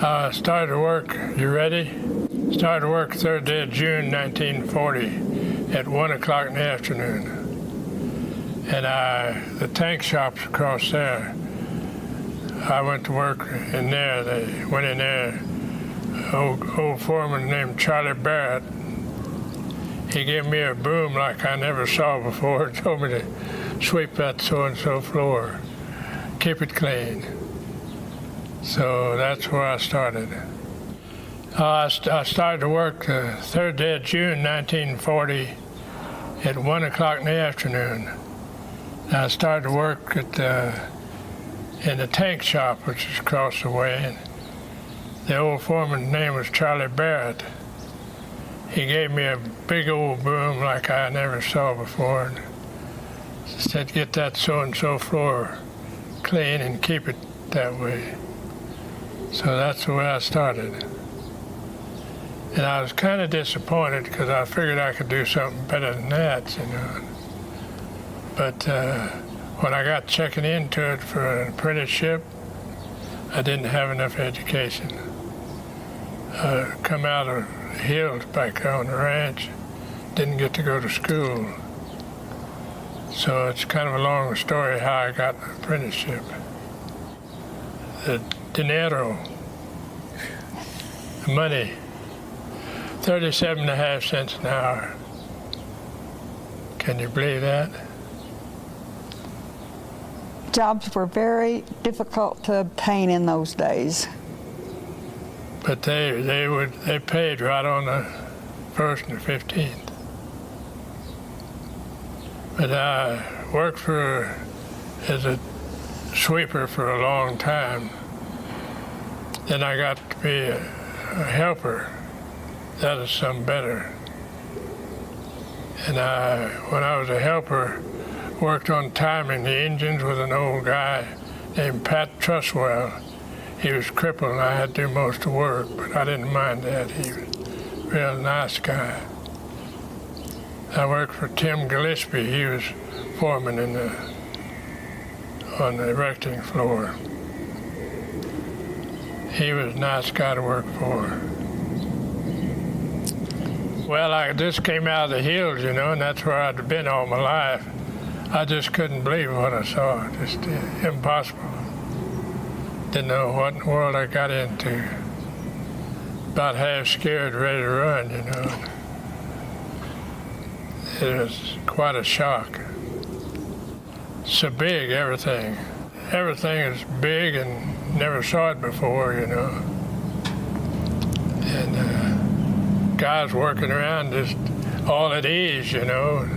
Started work, you ready? Started work 3rd day of June 1940 at 1 o'clock in the afternoon. And the tank shop's across there. I went to work in there. They went in there. Old foreman named Charlie Barrett. He gave me a broom like I never saw before. Told me to sweep that so-and-so floor, keep it clean. So that's where I started. I started to work the 3rd day of June 1940 at 1 o'clock in the afternoon. I started to work in the tank shop, which is across the way. And the old foreman's name was Charlie Barrett. He gave me a big old broom like I never saw before and said, get that so-and-so floor clean and keep it that way. So that's the way I started. And I was kind of disappointed because I figured I could do something better than that, you know. But when I got checking into it for an apprenticeship, I didn't have enough education. Come out of the hills back there on the ranch, didn't get to go to school. So it's kind of a long story how I got an apprenticeship. The dinero, the money, 37.5 cents an hour. Can you believe that? Jobs were very difficult to obtain in those days. But they paid right on the 1st and the 15th. But I worked as a sweeper for a long time. Then I got to be a helper. That is some better. And when I was a helper, worked on timing the engines with an old guy named Pat Truswell. He was crippled and I had to do most of the work, but I didn't mind that. He was a real nice guy. I worked for Tim Gillespie. He was foreman on the erecting floor. He was a nice guy to work for. Well, I just came out of the hills, you know, and that's where I'd been all my life. I just couldn't believe what I saw, just impossible. Didn't know what in the world I got into. About half scared, ready to run, you know. It was quite a shock. So big, everything. Everything is big and never saw it before, you know. And guys working around just all at ease, you know.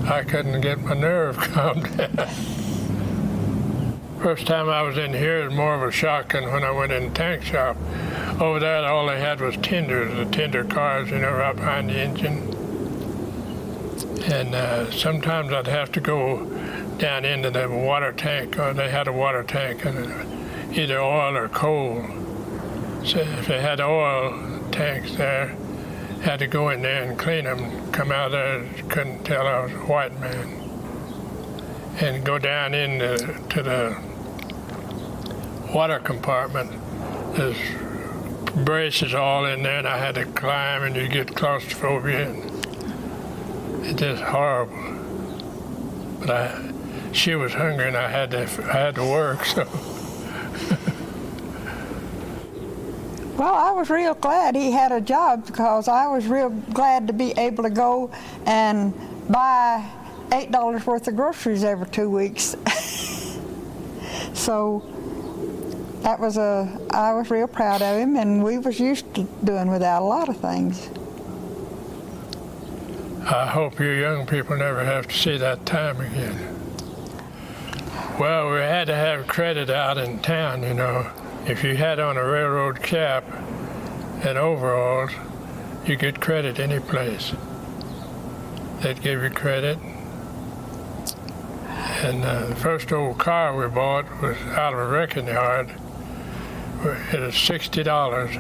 I couldn't get my nerve calmed down. First time I was in here, it was more of a shock than when I went in the tank shop. Over there, all they had was tenders, the tender cars, you know, right behind the engine. And sometimes I'd have to go down into the water tank, or they had a water tank, and either oil or coal. So if they had oil tanks there, had to go in there and clean them, come out there, couldn't tell I was a white man. And go down to the water compartment. There's braces all in there, and I had to climb, and you get claustrophobia. And it's just horrible. But she was hungry, and I had to work, so. Well, I was real glad he had a job because I was real glad to be able to go and buy $8 worth of groceries every 2 weeks. So I was real proud of him, and we was used to doing without a lot of things. I hope you young people never have to see that time again. Well, we had to have credit out in town, you know. If you had on a railroad cap and overalls, you get credit any place. They'd give you credit. And the first old car we bought was out of a wrecking yard. It was $60,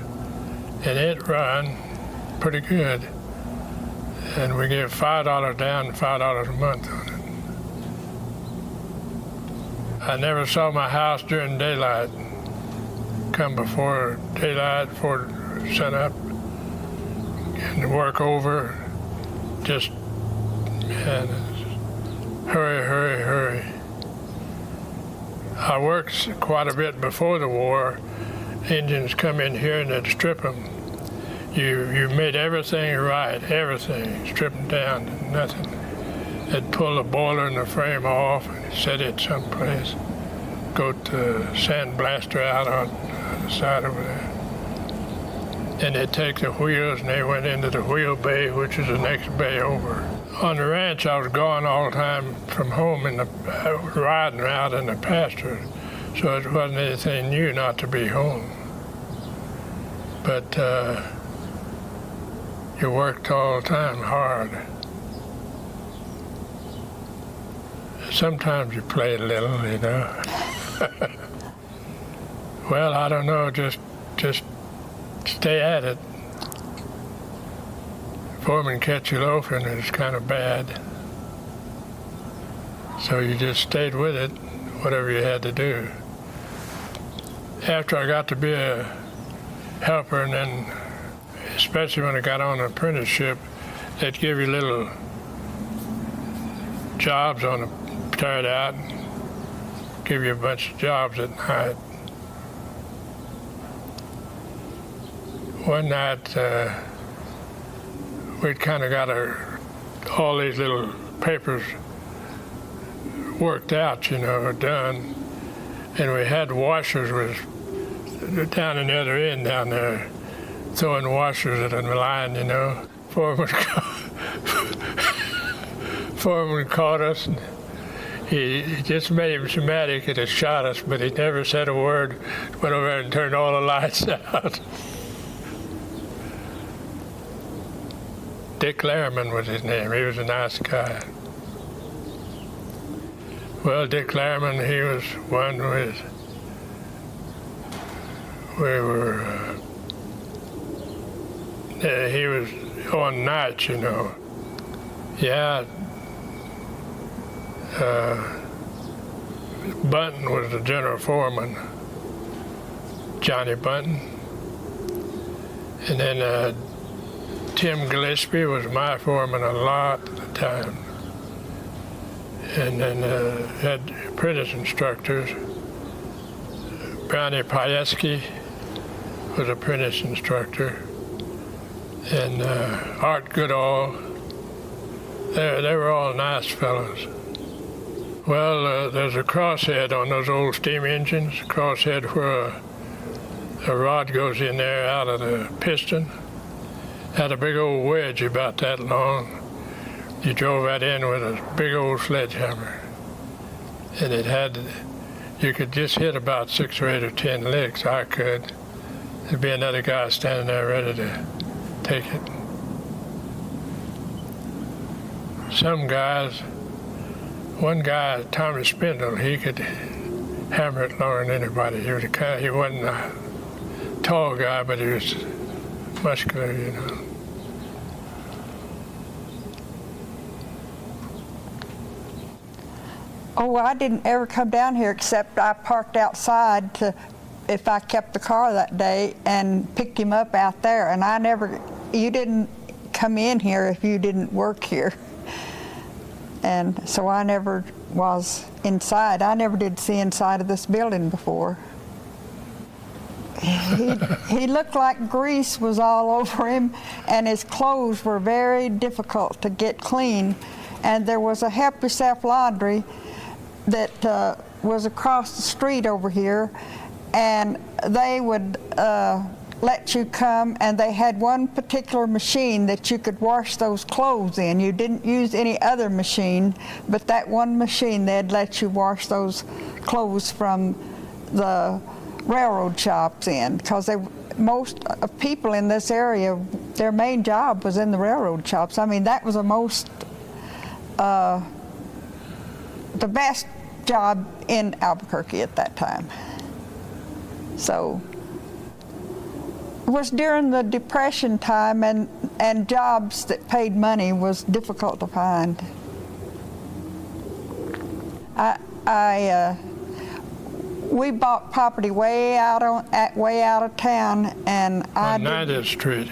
and it run pretty good. And we gave $5 down and $5 a month on it. I never saw my house during daylight. come before daylight, before sunup, and work over, just, and hurry, hurry, hurry. I worked quite a bit before the war. Indians come in here and they'd strip them. You made everything right, everything, strip them down, nothing. They'd pull the boiler and the frame off and set it someplace. Go to sandblaster out on the side over there. And they'd take the wheels and they went into the wheel bay, which is the next bay over. On the ranch, I was gone all the time from home, riding out in the pasture, so it wasn't anything new not to be home. But you worked all the time hard. Sometimes you played a little, you know. Well, I don't know, just stay at it. Foreman catch you loafing, it's kind of bad. So you just stayed with it, whatever you had to do. After I got to be a helper, and then especially when I got on an apprenticeship, they'd give you little jobs on the start out, give you a bunch of jobs at night. One night, we'd kind of got all these little papers worked out, you know, done, and we had washers down in the other end down there, throwing washers at the line, you know. Foreman caught us, and he just made him so mad he could have shot us, but he never said a word. Went over and turned all the lights out. Dick Larriman was his name. He was a nice guy. Well, Dick Larriman, he was one with, he was on nights, you know. Yeah. Bunton was the general foreman, Johnny Bunton. And then Tim Gillespie was my foreman a lot of the time. And then had apprentice instructors. Brownie Payeski was apprentice instructor. And Art Goodall. They were all nice fellows. Well, there's a crosshead on those old steam engines, crosshead where a rod goes in there out of the piston. Had a big old wedge about that long. You drove that in with a big old sledgehammer. And you could just hit about 6 or 8 or 10 licks. I could. There'd be another guy standing there ready to take it. Some guys, one guy, Tommy Spindle, he could hammer it longer than anybody. He wasn't a tall guy, but he was muscular, you know. Oh, I didn't ever come down here except I parked outside if I kept the car that day and picked him up out there. And you didn't come in here if you didn't work here. And so I never was inside. I never did see inside of this building before. He looked like grease was all over him, and his clothes were very difficult to get clean. And there was a Help Yourself laundry that was across the street over here, and they would let you come, and they had one particular machine that you could wash those clothes in. You didn't use any other machine, but that one machine, they'd let you wash those clothes from the railroad shops in, because most people in this area, their main job was in the railroad shops. I mean, that was the best job in Albuquerque at that time. So it was during the Depression time, and jobs that paid money was difficult to find. we bought property way out of town, and On 90th Street.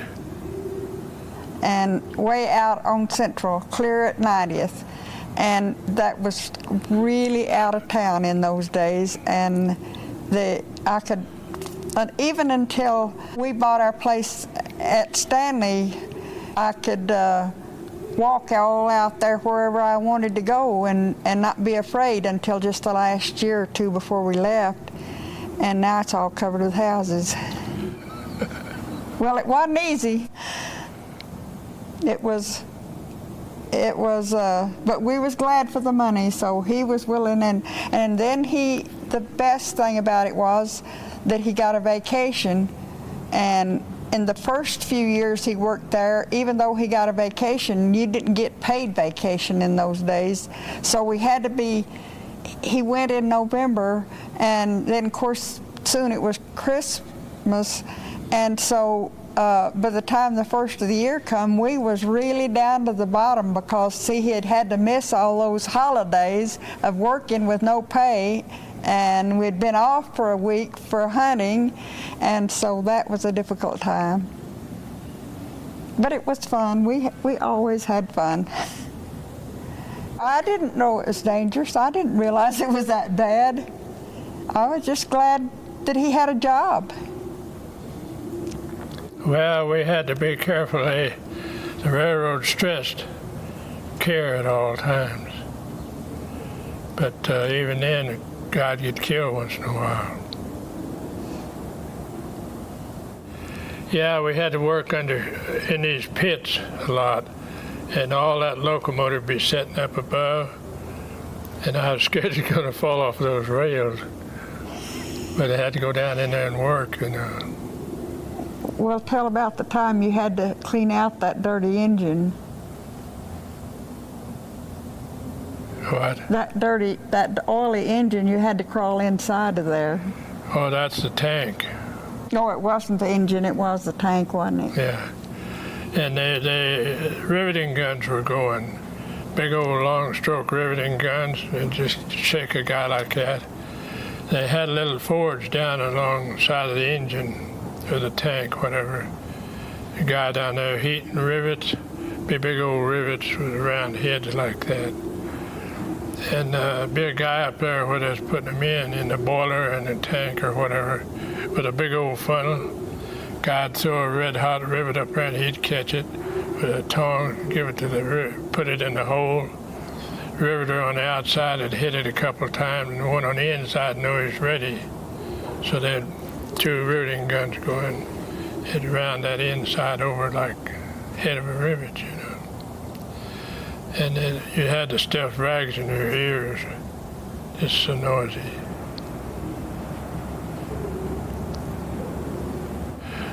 and way out on Central, clear at 90th. And that was really out of town in those days. And even until we bought our place at Stanley, I could walk all out there wherever I wanted to go and not be afraid until just the last year or two before we left. And now it's all covered with houses. Well, it wasn't easy. It was, but we was glad for the money, so he was willing, and then the best thing about it was that he got a vacation, and in the first few years he worked there, even though he got a vacation, you didn't get paid vacation in those days, so he went in November, and then of course soon it was Christmas, and so by the time the first of the year come, we was really down to the bottom because, see, he had to miss all those holidays of working with no pay, and we'd been off for a week for hunting, and so that was a difficult time. But it was fun. We always had fun. I didn't know it was dangerous. I didn't realize it was that bad. I was just glad that he had a job. Well, we had to be careful. The railroad stressed care at all times. But even then, a guy would get killed once in a while. Yeah, we had to work in these pits a lot, and all that locomotive be sitting up above, and I was scared you're going to fall off those rails. But I had to go down in there and work, Well, tell about the time you had to clean out that dirty engine. What? That oily engine, you had to crawl inside of there. Oh, that's the tank. No, it wasn't the engine, it was the tank, wasn't it? Yeah. And the riveting guns were going. Big old long stroke riveting guns, and just shake a guy like that. They had a little forge down along the side of the engine, or the tank, whatever. The guy down there heating rivets, big old rivets with round heads like that. And a big guy up there where they was putting them in the boiler and the tank or whatever, with a big old funnel. Guy'd throw a red hot rivet up there and he'd catch it with a tongue, give it to put it in the hole. Riveter on the outside had hit it a couple of times, and the one on the inside knew he was ready. So they'd two riveting guns going, it'd round that inside over like head of a rivet, And then you had to stuff rags in your ears, just so noisy.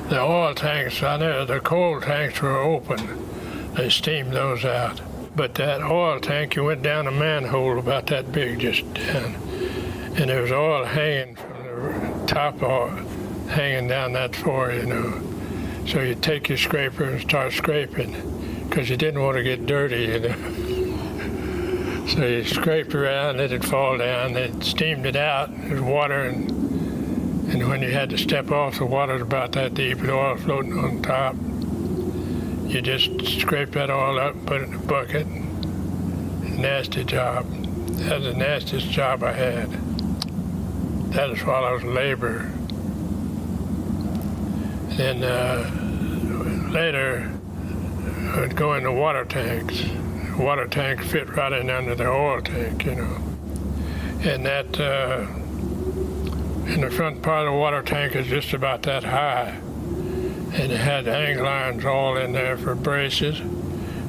The oil tanks, I know the coal tanks were open. They steamed those out. But that oil tank, you went down a manhole about that big, just down. And there was oil hanging from the top off, hanging down that far, So you take your scraper and start scraping, because you didn't want to get dirty, So you scraped around, it'd fall down, it steamed it out, there's water, and when you had to step off, the water's about that deep, the oil floating on top. You just scrape that oil up, put it in a bucket. Nasty job. That was the nastiest job I had. That was while I was labor. Then later, I'd go in the water tanks. The water tank fit right in under the oil tank, And that, in the front part of the water tank is just about that high. And it had hang lines all in there for braces.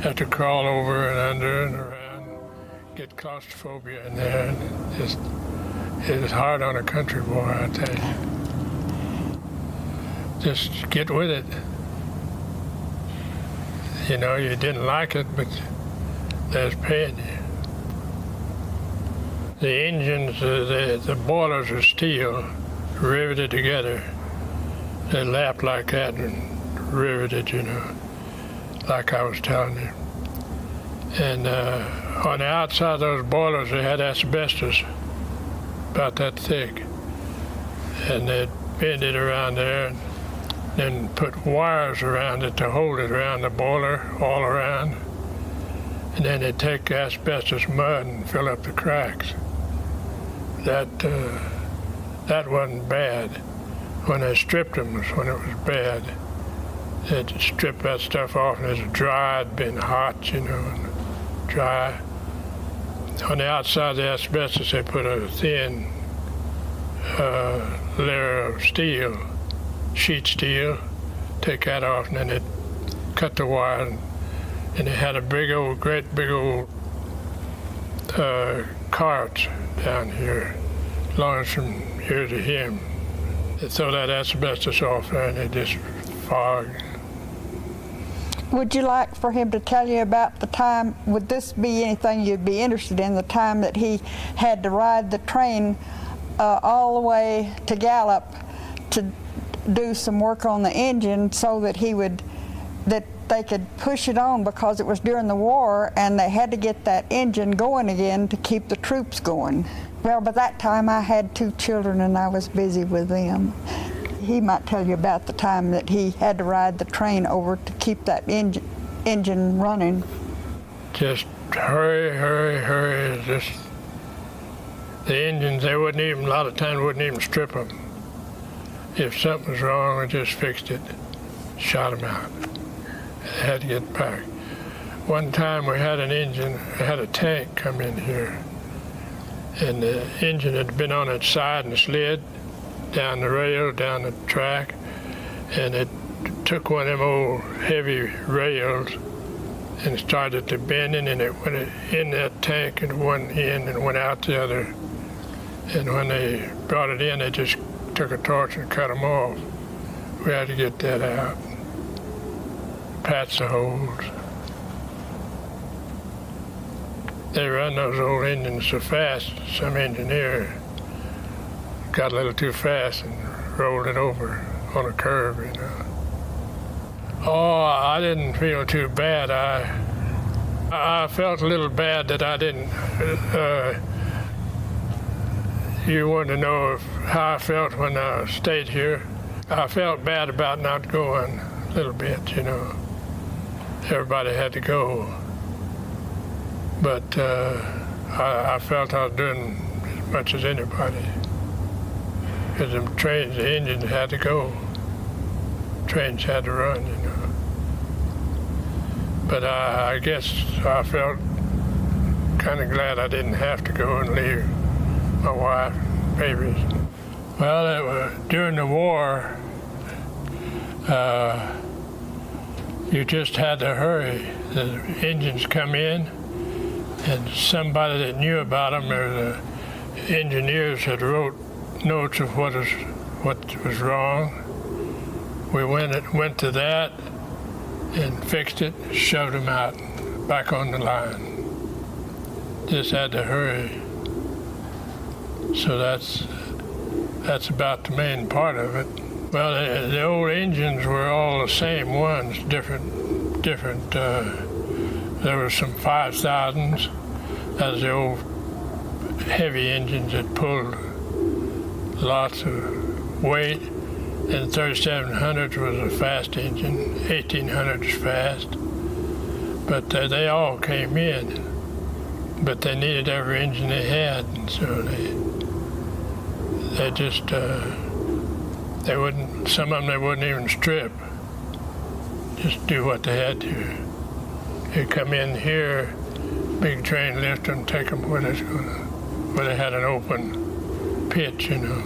Had to crawl over and under and around, get claustrophobia in there. And it was hard on a country boy, I tell you. Just get with it. You didn't like it, but they was paying you. The engines, the boilers are steel, riveted together. They lapped like that and riveted, like I was telling you. And on the outside of those boilers, they had asbestos, about that thick. and they'd bend it around there, and then put wires around it to hold it around the boiler all around. And then they'd take asbestos mud and fill up the cracks. That wasn't bad. When they stripped them was when it was bad. They'd strip that stuff off, and it was dry. It'd been hot, you know, and dry. On the outside of the asbestos, they put a thin layer of steel, sheet steel. Take that off, and then they'd cut the wire. And they had a great big old cart down here, long as from here to him. They throw that asbestos off there, and they just fog. Would you like for him to tell you about the time, would this be anything you'd be interested in, the time that he had to ride the train all the way to Gallup to do some work on the engine so that they could push it on, because it was during the war and they had to get that engine going again to keep the troops going. Well, by that time I had 2 children and I was busy with them. He might tell you about the time that he had to ride the train over to keep that engine running. Just hurry, hurry, hurry. Just the engines, they wouldn't even, a lot of times wouldn't even strip them. If something was wrong, we just fixed it, shot them out. They had to get back. One time we had an engine, we had a tank come in here, and the engine had been on its side and slid down the rail, down the track, and it took one of them old heavy rails and started to bending, and it went in that tank at one end and went out the other. And when they brought it in, they just took a torch and cut them off. We had to get that out, patch the holes. They run those old engines so fast, some engineer got a little too fast and rolled it over on a curve, you know. Oh, I didn't feel too bad. I felt a little bad that I didn't. You want to know how I felt when I stayed here? I felt bad about not going a little bit, you know. Everybody had to go. But I felt I was doing as much as anybody. Because the trains, the engines had to go. Trains had to run, you know. But I guess I felt kind of glad I didn't have to go and leave my wife and babies. Well, during the war, you just had to hurry. The engines come in, and somebody that knew about them, or the engineers had wrote notes of what was wrong. We went to that and fixed it, shoved them out, back on the line. Just had to hurry. So that's about the main part of it. Well, the old engines were all the same ones, different. There were some 5,000s. That was the old heavy engines that pulled lots of weight. And 3700s was a fast engine, 1800s fast. But they all came in. But they needed every engine they had, and so they just, they wouldn't, some of them they wouldn't even strip. Just do what they had to. They'd come in here, big train, lift them, take them where they had an open pitch, you know.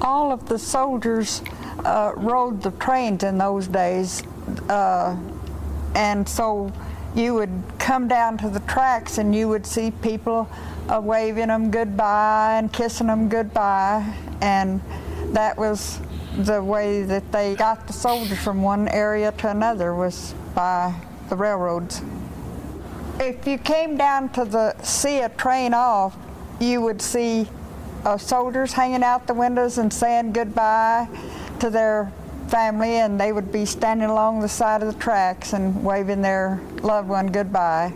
All of the soldiers rode the trains in those days, and so you would come down to the tracks and you would see people waving them goodbye and kissing them goodbye, and that was the way that they got the soldiers from one area to another, was by the railroads. If you came down to see a train off, you would see soldiers hanging out the windows and saying goodbye to their family, and they would be standing along the side of the tracks and waving their loved one goodbye.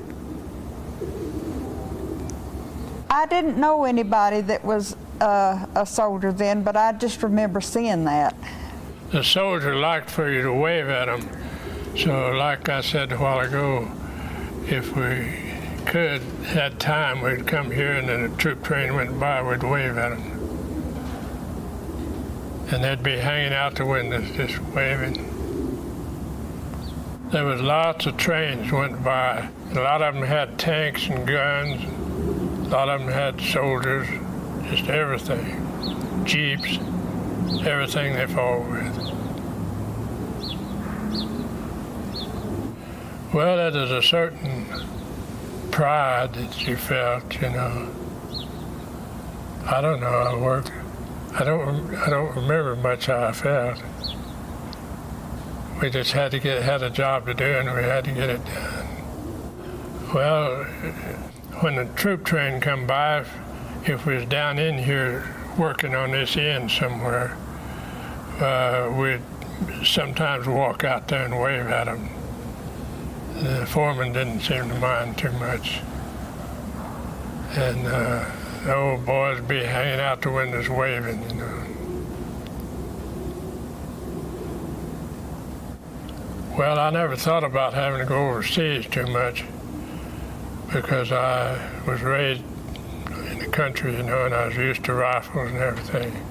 I didn't know anybody that was a soldier then, but I just remember seeing that. The soldier liked for you to wave at him. So like I said a while ago, if we could, had time, we'd come here and then a troop train went by, we'd wave at them. And they'd be hanging out the windows just waving. There was lots of trains went by. A lot of them had tanks and guns. A lot of them had soldiers, just everything. Jeeps, everything they fought with. Well, there was a certain pride that you felt, you know. I don't know, I worked. I don't remember much how I felt. We just had a job to do, and we had to get it done. Well, when the troop train come by, if we was down in here working on this end somewhere, we'd sometimes walk out there and wave at them. The foreman didn't seem to mind too much. And the old boys would be hanging out the windows waving, you know. Well, I never thought about having to go overseas too much because I was raised in the country, you know, and I was used to rifles and everything.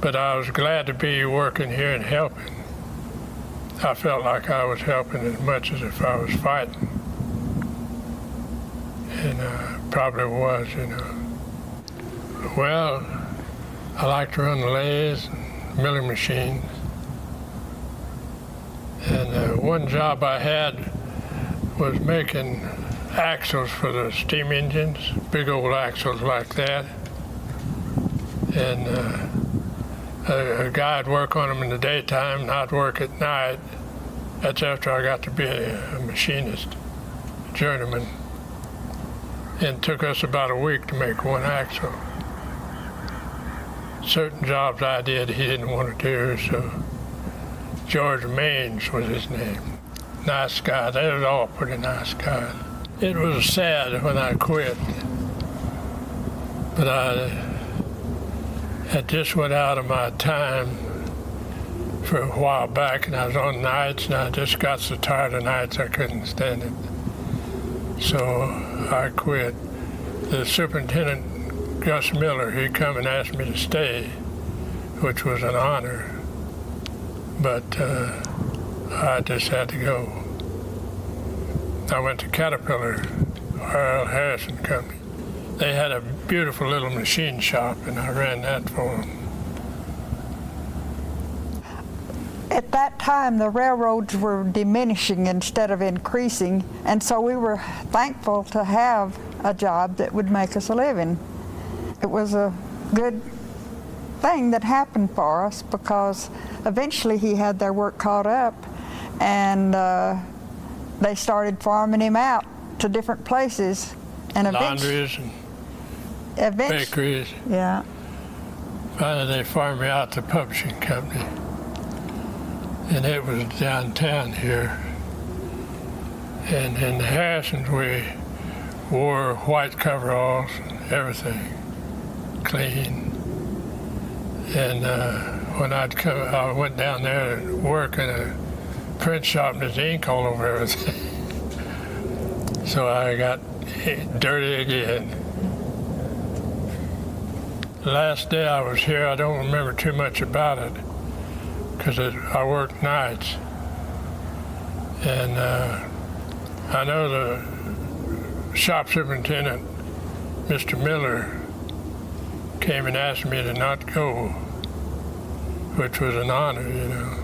But I was glad to be working here and helping. I felt like I was helping as much as if I was fighting. And probably was, you know. Well, I like to run the lathes and milling machines. And one job I had was making axles for the steam engines, big old axles like that. And a guy'd work on them in the daytime, and I'd work at night. That's after I got to be a machinist, a journeyman. It took us about a week to make one axle. Certain jobs I did he didn't want to do, so George Maines was his name. Nice guy. They was all pretty nice guys. It was sad when I quit, but I had just went out of my time for a while back, and I was on nights, and I just got so tired of nights I couldn't stand it. So I quit. The superintendent, Gus Miller, he come and asked me to stay, which was an honor, but I just had to go. I went to Caterpillar, R.L. Harrison Company. They had a beautiful little machine shop, and I ran that for them. At that time, the railroads were diminishing instead of increasing, and so we were thankful to have a job that would make us a living. It was a good thing that happened for us because eventually he had their work caught up, and they started farming him out to different places. And laundries and bakeries. Yeah. Finally, they farmed me out to the publishing company. And it was downtown here. And in the Harrisons, we wore white coveralls and everything, clean. And when I went down there to work in a print shop, and there's ink all over everything. So I got dirty again. The last day I was here, I don't remember too much about it, because I worked nights. And I know the shop superintendent, Mr. Miller, came and asked me to not go, which was an honor, you know.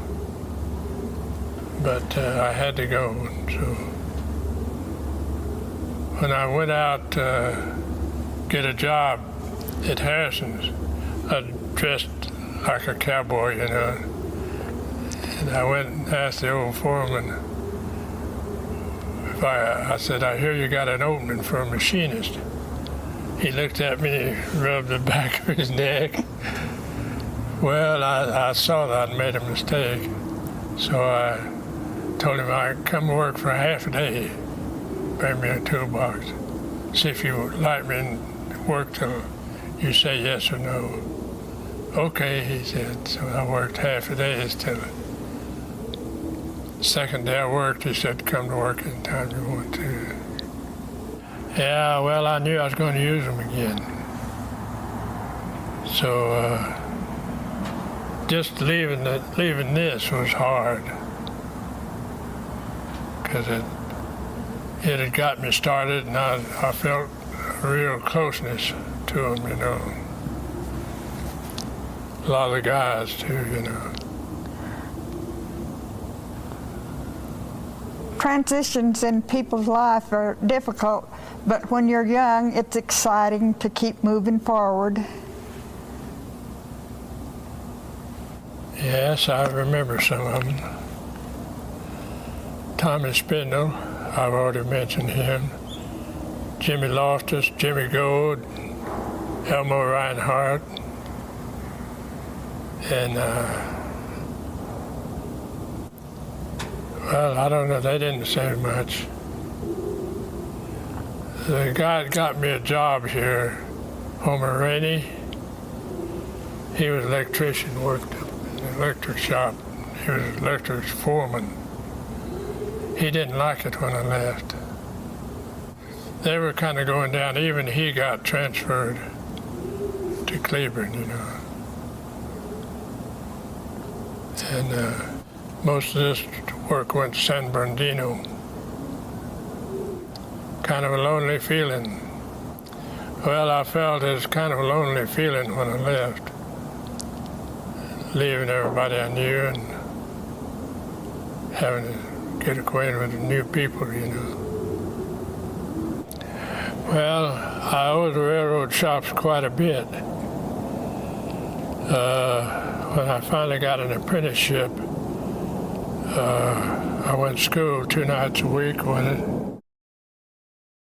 But I had to go. So when I went out to get a job at Harrison's, I dressed like a cowboy, you know. And I went and asked the old foreman if I said, I hear you got an opening for a machinist. He looked at me, rubbed the back of his neck. Well, I saw that I'd made a mistake. So I told him I'd come work for half a day, bring me a toolbox, see if you would like me and work till You say yes or no. Okay, he said. So I worked half a day till the second day I worked, he said, come to work anytime you want to. Yeah, well, I knew I was going to use them again. So just leaving this was hard, because it had got me started, and I felt a real closeness to them, you know. A lot of the guys too, you know. Transitions in people's life are difficult, but when you're young, it's exciting to keep moving forward. Yes, I remember some of them. Tommy Spindle, I've already mentioned him. Jimmy Loftus, Jimmy Gold, Elmo Reinhardt, and well, I don't know, they didn't say much. The guy that got me a job here, Homer Rainey, he was an electrician, worked in the electric shop. He was an electric foreman. He didn't like it when I left. They were kind of going down, even he got transferred to Cleburne, you know. And most of this work went to San Bernardino. Kind of a lonely feeling. Well, I felt it was kind of a lonely feeling when I left, leaving everybody I knew and having to get acquainted with new people, you know. Well, I owe the railroad shops quite a bit. When I finally got an apprenticeship, I went to school 2 nights a week with it.